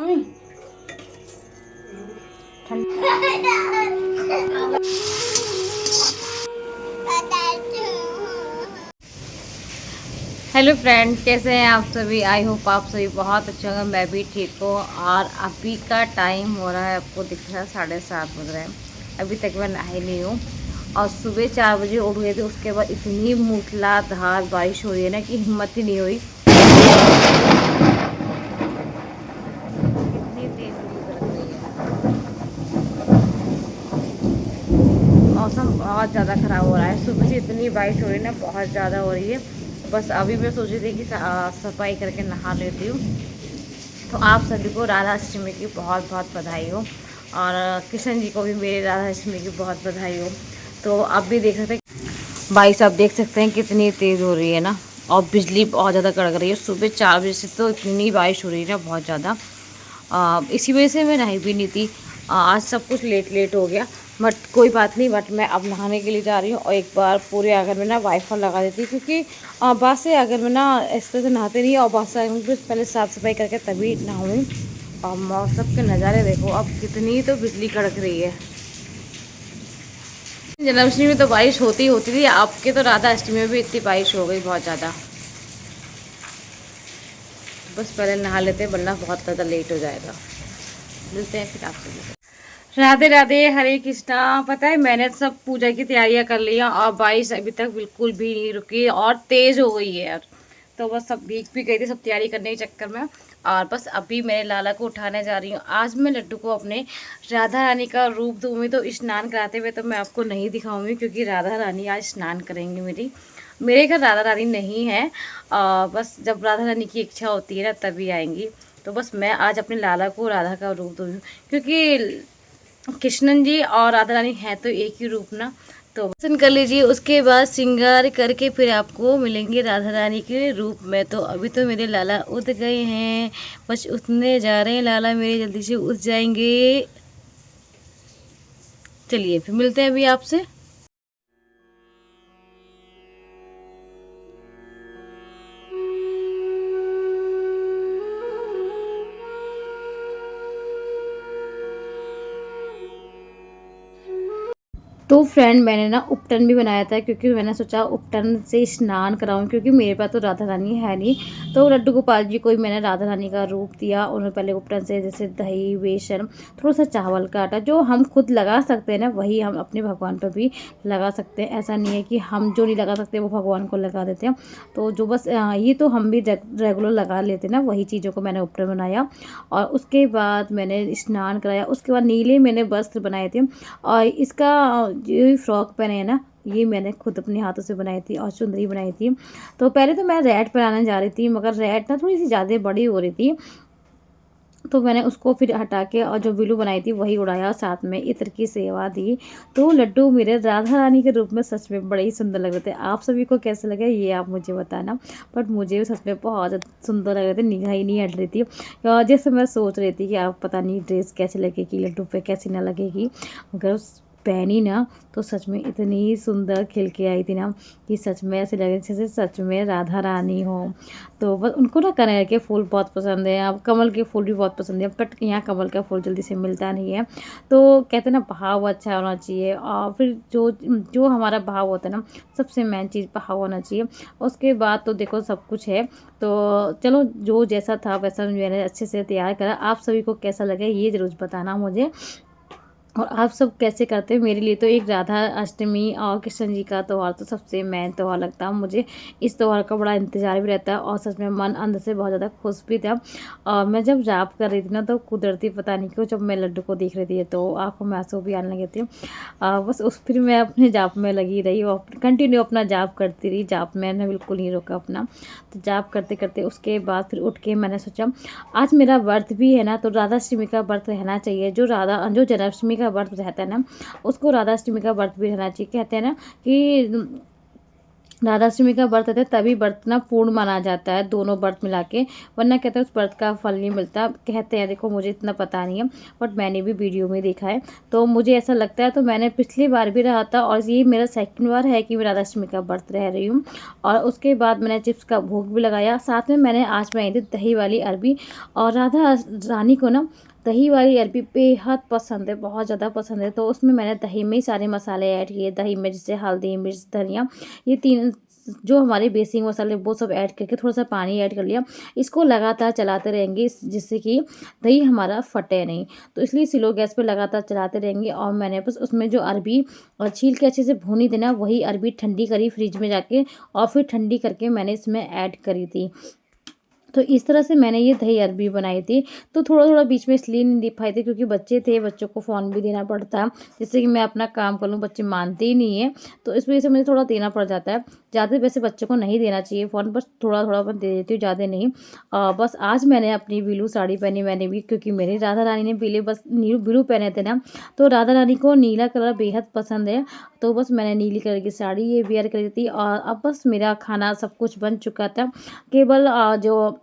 Mummy hello friend, कैसे हैं आप सभी। आई होप आप सभी बहुत अच्छा होगा। मैं भी ठीक हूँ। और अभी का टाइम हो रहा है, आपको दिख रहा है 7:30 बज रहे हैं। अभी तक मैं नहाई नहीं हूँ और सुबह 4 बजे उठ गए थे। उसके बाद इतनी मूसलाधार बारिश हो रही है ना कि हिम्मत ही नहीं हुई। इतनी तेज बिजली कड़क रही है। मौसम बहुत ज़्यादा ख़राब हो रहा है। सुबह से इतनी बारिश हो रही है ना, बहुत ज़्यादा हो रही है। बस अभी मैं सोच रही थी कि सफाई करके नहा लेती हूँ। तो आप सभी को राधा अष्टमी की बहुत बहुत बधाई हो। और किशन जी को भी मेरे राधा अष्टमी की बहुत बधाई हो। तो आप भी देख सकते हैं, बारिश आप देख सकते हैं कितनी तेज़ हो रही है ना। और बिजली बहुत ज़्यादा कड़क रही है। सुबह 4 बजे से तो इतनी बारिश हो रही है ना, बहुत ज़्यादा। इसी वजह से मैं नहाई भी नहीं थी। आज सब कुछ लेट लेट हो गया। बट कोई बात नहीं। बट मैं अब नहाने के लिए जा रही हूँ और एक बार पूरे आंगन में ना वाइफर लगा देती, क्योंकि बासे अगर मैं ना इस तरह से नहाते नहीं और बासे आंगन पे पहले साफ़ सफाई करके तभी नहाऊँ। और मौसम के नज़ारे देखो अब कितनी तो बिजली कड़क रही है। जन्माष्टमी में तो बारिश होती ही होती थी। आपके तो राधा अष्टमी में भी इतनी बारिश हो गई बहुत ज़्यादा। बस पहले नहा लेते हैं वरना बहुत ज़्यादा लेट हो जाएगा। मिलते हैं फिर आपसे। राधे राधे, हरे कृष्णा। पता है मैंने सब पूजा की तैयारियां कर लिया और बारिश अभी तक बिल्कुल भी नहीं रुकी और तेज हो गई है यार। तो बस सब भीग भी गई थी सब तैयारी करने के चक्कर में। और बस अभी मैं लाला को उठाने जा रही हूँ। आज मैं लड्डू को अपने राधा रानी का रूप दूंगी। तो स्नान कराते हुए तो मैं आपको नहीं दिखाऊंगी, क्योंकि राधा रानी आज स्नान करेंगी मेरी। मेरे घर राधा रानी नहीं है। बस जब राधा रानी की इच्छा होती है ना तभी आएंगी। तो बस मैं आज अपने लाला को राधा का रूप दूंगी, क्योंकि कृष्णन जी और राधा रानी है तो एक ही रूप ना। तो दर्शन कर लीजिए, उसके बाद श्रृंगार करके फिर आपको मिलेंगे राधा रानी के रूप में। तो अभी तो मेरे लाला उठ गए हैं, बस उठने जा रहे हैं लाला मेरे, जल्दी से उठ जाएंगे। चलिए फिर मिलते हैं अभी आपसे। तो फ्रेंड मैंने ना उपटन भी बनाया था, क्योंकि मैंने सोचा उपटन से स्नान कराऊं, क्योंकि मेरे पास तो राधा रानी है नहीं। तो लड्डू गोपाल जी को ही मैंने राधा रानी का रूप दिया। उन्होंने पहले उपटन से जैसे दही, बेसन, थोड़ा सा चावल का आटा जो हम खुद लगा सकते हैं ना, वही हम अपने भगवान पर भी लगा सकते हैं। ऐसा नहीं है कि हम जो नहीं लगा सकते वो भगवान को लगा देते हैं। तो जो बस ये तो हम भी रेगुलर लगा लेते हैं ना, वही चीज़ों को मैंने उपटन बनाया। और उसके बाद मैंने स्नान कराया। उसके बाद नीले मैंने वस्त्र बनाए थे। और इसका जो फ्रॉक पहने है ना, ये मैंने खुद अपने हाथों से बनाई थी और चुंदरी बनाई थी। तो पहले तो मैं रेड पहनाने जा रही थी, मगर रेड ना थोड़ी सी ज़्यादा बड़ी हो रही थी। तो मैंने उसको फिर हटा के और जो ब्लू बनाई थी वही उड़ाया, साथ में इत्र की सेवा दी। तो लड्डू मेरे राधा रानी के रूप में सच में बड़े ही सुंदर लग रहे थे। आप सभी को कैसे लगे ये आप मुझे बताना। बट मुझे सच में बहुत ज़्यादा सुंदर लग रहे थे, निगाह ही नहीं हट रही थी। और जैसे मैं सोच रही थी कि आप पता नहीं ड्रेस कैसे लगेगी लड्डू पे, कैसी ना लगेगी, मगर पहनी ना तो सच में इतनी सुंदर खिल के आई थी ना कि सच में ऐसे लगे जैसे सच में राधा रानी हो। तो बस उनको ना कनेर के फूल बहुत पसंद है, अब कमल के फूल भी बहुत पसंद है, बट यहाँ कमल का फूल जल्दी से मिलता नहीं है। तो कहते हैं ना भाव अच्छा होना चाहिए। और फिर जो जो हमारा भाव होता है ना, सबसे मेन चीज़ भाव होना चाहिए। उसके बाद तो देखो सब कुछ है। तो चलो जो जैसा था वैसा मैंने अच्छे से तैयार करा। आप सभी को कैसा लगे ये ज़रूर बताना मुझे। और आप सब कैसे करते हैं। मेरे लिए तो एक राधा अष्टमी और कृष्ण जी का त्यौहार तो सबसे मेन त्यौहार लगता है मुझे। इस त्यौहार का बड़ा इंतजार भी रहता है और सच में मन अंदर से बहुत ज़्यादा खुश भी था। और मैं जब जाप कर रही थी ना, तो कुदरती पता नहीं क्यों जब मैं लड्डू को देख रही थी तो आंखों में आंसू भी आने लगे थे। बस उस फिर मैं अपने जाप में लगी रही और कंटिन्यू अपना जाप करती रही। जाप मैंने बिल्कुल नहीं रोका अपना। तो जाप करते करते उसके बाद फिर उठ के मैंने सोचा आज मेरा व्रत भी है ना, तो राधाष्टमी का व्रत रहना चाहिए। जो जन्माष्टमी का व्रत रहता है ना, उसको राधाष्टमी का व्रत भी रहना चाहिए। कहते हैं ना कि राधाअष्टमी का व्रत है तभी व्रत ना पूर्ण माना जाता है, दोनों व्रत मिला के, वरना कहते हैं उस व्रत का फल नहीं मिलता। कहते हैं, देखो मुझे इतना पता नहीं है, बट मैंने भी वीडियो में देखा है, तो मुझे ऐसा लगता है। तो मैंने पिछली बार भी रहा था और ये मेरा सेकंड बार है कि मैं राधाअष्टमी का व्रत रह रही हूँ। और उसके बाद मैंने चिप्स का भोग भी लगाया, साथ में मैंने आज बनाई थी दही वाली अरबी। और राधा रानी को ना दही वाली अरबी बेहद पसंद है, बहुत ज़्यादा पसंद है। तो उसमें मैंने दही में ही सारे मसाले ऐड किए, दही में जैसे हल्दी, मिर्च, धनिया, ये तीन जो हमारे बेसिक मसाले वो सब ऐड करके थोड़ा सा पानी ऐड कर लिया। इसको लगातार चलाते रहेंगे जिससे कि दही हमारा फटे नहीं। तो इसलिए स्लो गैस पे लगातार चलाते रहेंगे। और मैंने बस उसमें जो अरबी और छील के अच्छे से भूनी थी ना, वही अरबी ठंडी करी फ्रिज में जाके, और फिर ठंडी करके मैंने इसमें ऐड करी थी। तो इस तरह से मैंने ये दही अरबी बनाई थी। तो थोड़ा-थोड़ा बीच में इसलिए नहीं दिख पाई थी क्योंकि बच्चे थे, बच्चों को फ़ोन भी देना पड़ता है, जिससे कि मैं अपना काम कर लूँ, बच्चे मानते ही नहीं हैं। तो इस वज़ह से मुझे थोड़ा देना पड़ जाता है। ज़्यादा वैसे बच्चों को नहीं देना चाहिए फ़ोन, बस थोड़ा-थोड़ा मैं दे देती हूँ, ज़्यादा नहीं। बस आज मैंने अपनी ब्लू साड़ी पहनी, मैंने भी, क्योंकि मेरी राधा रानी ने पीले बस ब्लू पहने थे ना, तो राधा रानी को नीला कलर बेहद पसंद है। तो बस मैंने नीली कलर की साड़ी ये वियर करी थी। और अब बस मेरा खाना सब कुछ बन चुका था। केवल जो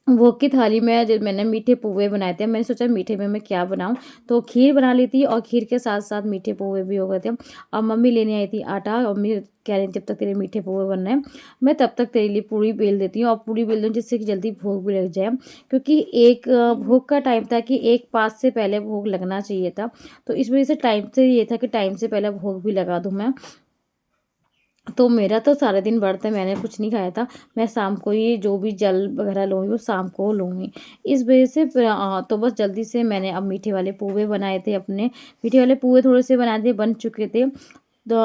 भोग की थाली में जो मैंने मीठे पोहे बनाए थे, मैंने सोचा मीठे में मैं क्या बनाऊँ? तो खीर बना ली थी और खीर के साथ-साथ मीठे पोहे भी हो गए थे। अब मम्मी लेने आई थी आटा और मम्मी कह रही थी जब तक तेरे मीठे पोहे बन रहे हैं, मैं तब तक तेरे लिए पूड़ी बेल देती हूँ, और पूड़ी बेल दूँ जिससे कि जल्दी भोग भी लग जाए। क्योंकि एक भोग का टाइम था कि 1 पास से पहले भोग लगना चाहिए था। तो इस वज़ह से टाइम से ये था कि टाइम से पहले भोग भी लगा दूँ मैं। तो मेरा तो सारा दिन व्रत है, मैंने कुछ नहीं खाया था। मैं शाम को ही जो भी जल वगैरह लूँगी वो शाम को लूँगी। इस वज़ह से तो बस जल्दी से मैंने अब मीठे वाले पोहे बनाए थे अपने। मीठे वाले पोहे थोड़े-से बनाए थे, बन चुके थे। तो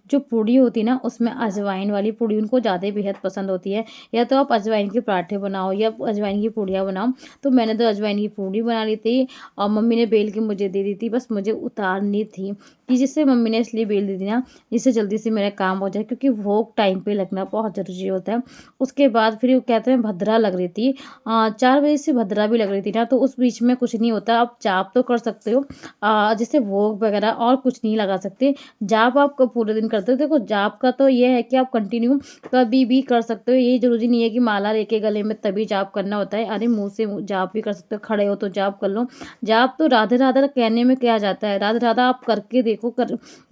जो पूड़ी होती है ना, उसमें अजवाइन वाली पूड़ी उनको ज़्यादा बेहद पसंद होती है। या तो आप अजवाइन के पराठे बनाओ या अजवाइन की पूड़ियाँ बनाओ। तो मैंने तो अजवाइन की पूड़ी बना ली थी और मम्मी ने बेल के मुझे दे दी थी, बस मुझे उतारनी थी। कि जिससे मम्मी ने इसलिए बेल दी थी ना, जिससे जल्दी से मेरा काम हो जाए, क्योंकि भोग टाइम पे लगना बहुत ज़रूरी होता है। उसके बाद फिर वो कहते हैं भद्रा लग रही थी। 4 बजे से भद्रा भी लग रही थी ना, तो उस बीच में कुछ नहीं होता, आप जाप तो कर सकते हो। जैसे भोग वगैरह और कुछ नहीं लगा सकते। जाप आप पूरे दिन करते हो। देखो जाप का तो ये है कि आप कंटिन्यू कभी भी कर सकते हो। ये ज़रूरी नहीं है कि माला लेके गले में तभी जाप करना होता है। अरे मुँह से जाप भी कर सकते हो, खड़े हो तो जाप कर लो। जाप तो राधे राधे कहने में क्या जाता है, राधे राधा आप करके देखो,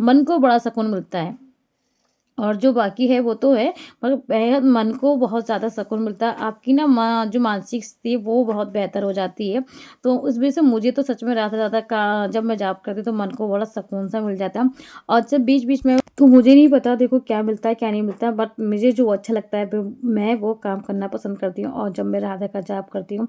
मन को बड़ा सुकून मिलता है। और जो बाकी है वो तो है, मगर बेहद मन को बहुत ज़्यादा सुकून मिलता है। आपकी ना जो मानसिक स्थिति है वो बहुत बेहतर हो जाती है। तो उस वजह से मुझे तो सच में राधा-राधा का जब मैं जाप करती हूँ तो मन को बड़ा सुकून सा मिल जाता है। और जब बीच-बीच में तो मुझे नहीं पता देखो क्या मिलता है, क्या नहीं मिलता है, बट मुझे जो अच्छा लगता है मैं वो काम करना पसंद करती हूँ। और जब मैं राधा का जाप करती हूँ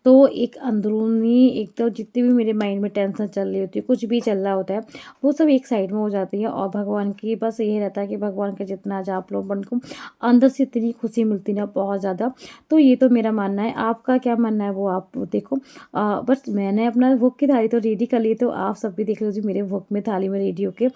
तो एक अंदरूनी, एक तो जितनी भी मेरे माइंड में टेंशन चल रही होती है, कुछ भी चल रहा होता है, वो सब एक साइड में हो जाती है। और भगवान की बस यही रहता है कि भगवान का जितना जाप लो, मन को अंदर से इतनी खुशी मिलती ना, बहुत ज़्यादा। तो ये तो मेरा मानना है, आपका क्या मानना है वो आप देखो। बस मैंने अपना भोग की थाली तो रेडी कर ली, तो आप सब भी देख लीजिए मेरे भोग में थाली में रेडी होके।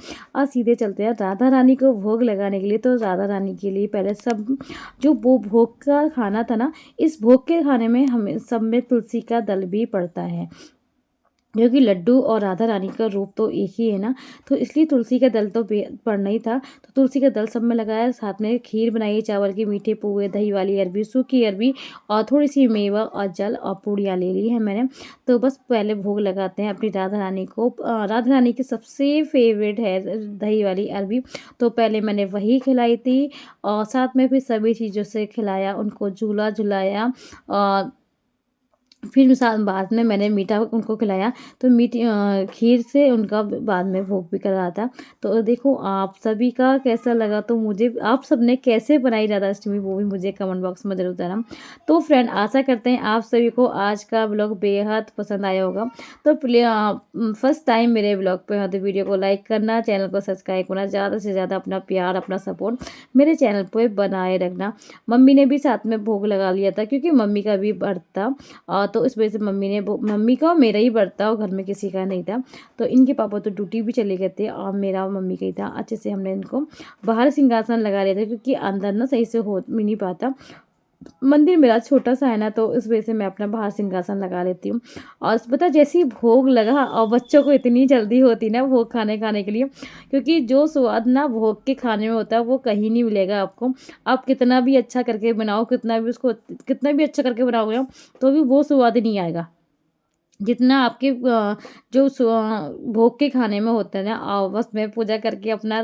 सीधे चलते हैं राधा रानी को भोग लगाने के लिए। तो राधा रानी के लिए पहले सब जो वो भोग का खाना था ना, इस भोग के खाने में हमें सब में तुलसी का दल भी पड़ता है, क्योंकि लड्डू और राधा रानी का रूप तो एक ही है ना। तो इसलिए तुलसी का दल तो पड़ना ही था। तो तुलसी का दल सब में लगाया, साथ में खीर बनाई, चावल के मीठे पुए, दही वाली अरबी, सूखी अरबी, और थोड़ी सी मेवा और जल और पूड़ियाँ ले ली है मैंने। तो बस पहले भोग लगाते हैं अपनी राधा रानी को। राधा रानी की सबसे फेवरेट है दही वाली अरबी, तो पहले मैंने वही खिलाई थी। और साथ में फिर सभी चीज़ों से खिलाया, उनको झूला झुलाया। और फिर बाद में मैंने मीठा उनको खिलाया। तो खीर से उनका बाद में भोग भी करा था। तो देखो आप सभी का कैसा लगा, तो मुझे आप सबने कैसे बनाई राधाअष्टमी वो भी मुझे कमेंट बॉक्स में ज़रूर बताना। तो फ्रेंड आशा करते हैं आप सभी को आज का ब्लॉग बेहद पसंद आया होगा। तो फर्स्ट टाइम मेरे ब्लॉग पे हो तो वीडियो को लाइक करना, चैनल को सब्सक्राइब करना, ज़्यादा से ज़्यादा अपना प्यार, अपना सपोर्ट मेरे चैनल पे बनाए रखना। मम्मी ने भी साथ में भोग लगा लिया था क्योंकि मम्मी का भी व्रत था। तो इस वजह से मम्मी का और मेरा ही व्रत था और घर में किसी का नहीं था। तो इनके पापा तो ड्यूटी भी चले गए थे और मेरा और मम्मी का ही था। अच्छे से हमने इनको बाहर सिंहासन लगा लिया था क्योंकि अंदर ना सही से हो भी नहीं पाता। मंदिर मेरा छोटा-सा है ना, तो इस वजह से मैं अपना बाहर सिंहासन लगा लेती हूँ। और पता है जैसे ही भोग लगा और बच्चों को इतनी जल्दी होती ना भोग खाने के लिए, क्योंकि जो स्वाद ना भोग के खाने में होता है वो कहीं नहीं मिलेगा आपको। आप कितना भी अच्छा करके बनाओ, कितना भी अच्छा करके बनाओगे ना, तो भी वो स्वाद नहीं आएगा। जितना आपके भोग के खाने में होता है ना, बस मैं पूजा करके अपना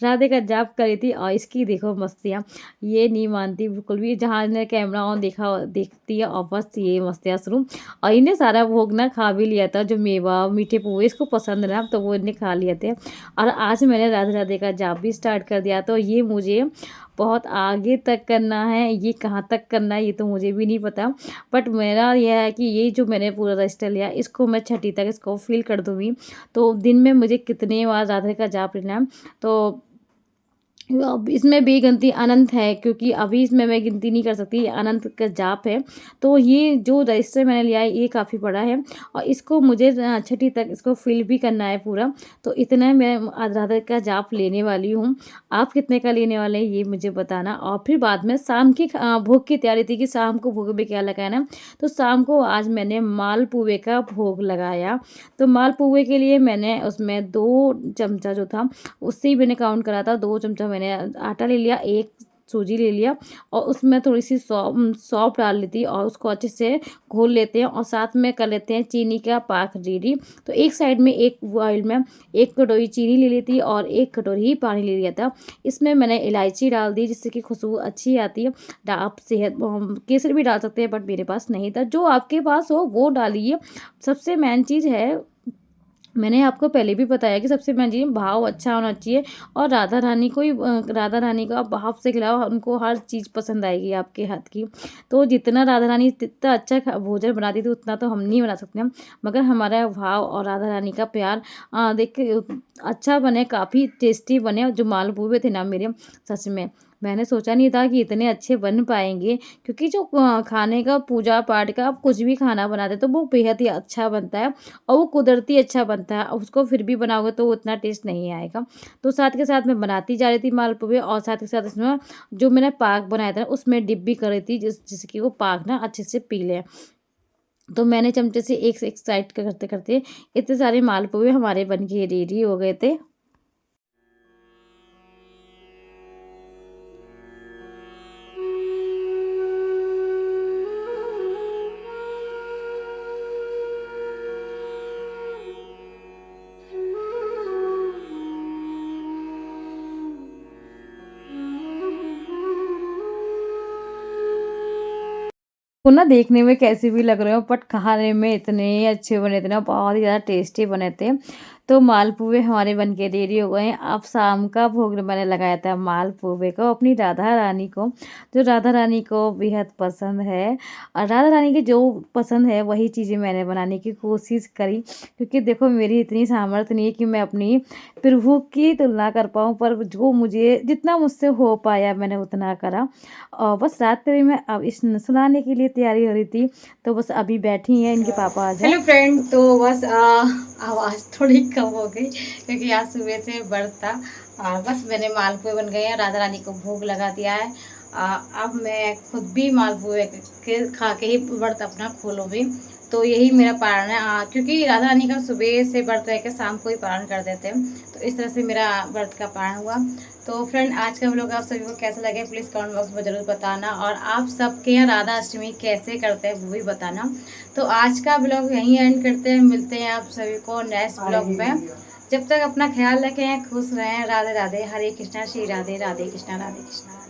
राधे का जाप करी थी और इसकी देखो मस्तियाँ, ये नहीं मानती बिल्कुल भी। जहाँ इन्हें कैमरा ऑन देखती है और बस ये मस्तियाँ शुरू। और इन्हें सारा भोग ना खा भी लिया था, जो मेवा मीठे पुए इसको पसंद है ना, तो वो इन्हें खा लिए थे। और आज मैंने राधे राधे का जाप भी स्टार्ट कर दिया, तो ये मुझे बहुत आगे तक करना है, ये कहाँ तक करना है ये तो मुझे भी नहीं पता। बट मेरा ये है कि ये जो मैंने पूरा रजिस्टर लिया, इसको मैं छठी तक इसको फिल कर दूँगी। तो दिन में मुझे कितने बार राधे का जाप लेना है, तो अब इसमें बेगिनती अनंत है, क्योंकि अभी इसमें मैं गिनती नहीं कर सकती, ये अनंत का जाप है। तो ये जो रजिस्टर मैंने लिया है ये काफ़ी बड़ा है और इसको मुझे छठी तक इसको फिल भी करना है पूरा। तो इतना मैं आज राधा का जाप लेने वाली हूँ। आप कितने का लेने वाले हैं ये मुझे बताना। और फिर बाद में शाम की भोग की तैयारी थी कि शाम को भोग में क्या लगाना है। तो शाम को आज मैंने मालपुए का भोग लगाया। तो मालपुए के लिए मैंने उसमें 2 चमचा जो था उससे ही मैंने काउंट करा था, 2 चमचा मैंने आटा ले लिया, 1 सूजी ले लिया और उसमें थोड़ी-सी सौंफ डाल ली थी और उसको अच्छे से घोल लेते हैं और साथ में कर लेते हैं चीनी का पाक रेडी। तो एक साइड में एक बॉइल में 1 कटोरी चीनी ले ली थी और 1 कटोरी ही पानी ले लिया था। इसमें मैंने इलायची डाल दी जिससे कि खुशबू अच्छी आती है। आप केसर भी डाल सकते हैं बट मेरे पास नहीं था। जो आपके पास हो वो डालिए। सबसे मेन चीज़ है, मैंने आपको पहले भी बताया कि सबसे मेन चीज़ भाव अच्छा होना चाहिए और राधा रानी को आप भाव से खिलाओ, उनको हर चीज़ पसंद आएगी आपके हाथ की। तो जितना राधा रानी जितना अच्छा भोजन बनाती थी उतना तो हम नहीं बना सकते हैं, मगर हमारा भाव और राधा रानी का प्यार देख के अच्छा बने, काफ़ी टेस्टी बने। और जो मालपुए थे ना मेरे, सच में मैंने सोचा नहीं था कि इतने अच्छे बन पाएंगे, क्योंकि जो खाने का पूजा पाठ का आप कुछ भी खाना बनाते तो वो बेहद ही अच्छा बनता है और वो कुदरती अच्छा बनता है। अब उसको फिर भी बनाओगे तो वो उतना टेस्ट नहीं आएगा। तो साथ के साथ मैं बनाती जा रही थी मालपुए और साथ के साथ इसमें जो मैंने पाक बनाया था उसमें डिप भी कर रही थी, जिससे कि वो पाक ना अच्छे से पी लें। तो मैंने चमचे से एक साइड करते करते इतने सारे मालपुए हमारे बन के रेडी हो गए थे। वो ना देखने में कैसे भी लग रहे हो बट खाने में इतने अच्छे बने थे ना, बहुत ही ज़्यादा टेस्टी बने थे। तो मालपुए हमारे बन के रेडी हो गए हैं। अब शाम का भोग मैंने लगाया था मालपुए को अपनी राधा रानी को, जो राधा रानी को बेहद पसंद है। और राधा रानी की जो पसंद है वही चीज़ें मैंने बनाने की कोशिश करी, क्योंकि देखो मेरी इतनी सामर्थ्य नहीं है कि मैं अपनी प्रभु की तुलना कर पाऊँ, पर जो मुझे जितना मुझसे हो पाया मैंने उतना करा। और बस रात्रि में अब इस सुलाने के लिए तैयारी हो रही थी, तो बस अभी बैठी हैं, इनके पापा आ जाए। हेलो फ्रेंड, तो बस आवाज़ थोड़ी कम हो गई क्योंकि आज सुबह से व्रत था। बस मैंने मालपुए बन गए हैं, राधा रानी को भोग लगा दिया है। अब मैं खुद भी मालपुए के खा के ही व्रत अपना खोलूँगी। तो यही मेरा पारण है, क्योंकि राधा रानी का सुबह से व्रत रह के शाम को ही पारण कर देते हैं, तो इस तरह से मेरा व्रत का पारण हुआ। तो फ्रेंड, आज का व्लॉग आप सभी को कैसा लगे प्लीज़ कमेंट बॉक्स में ज़रूर बताना, और आप सबके यहाँ राधा अष्टमी कैसे करते हैं वो भी बताना। तो आज का व्लॉग यहीं एंड करते हैं, मिलते हैं आप सभी को नेक्स्ट व्लॉग में। जब तक अपना ख्याल रखें, खुश रहें। राधे राधे, हरे कृष्णा, श्री राधे, राधे कृष्णा, राधे कृष्णा।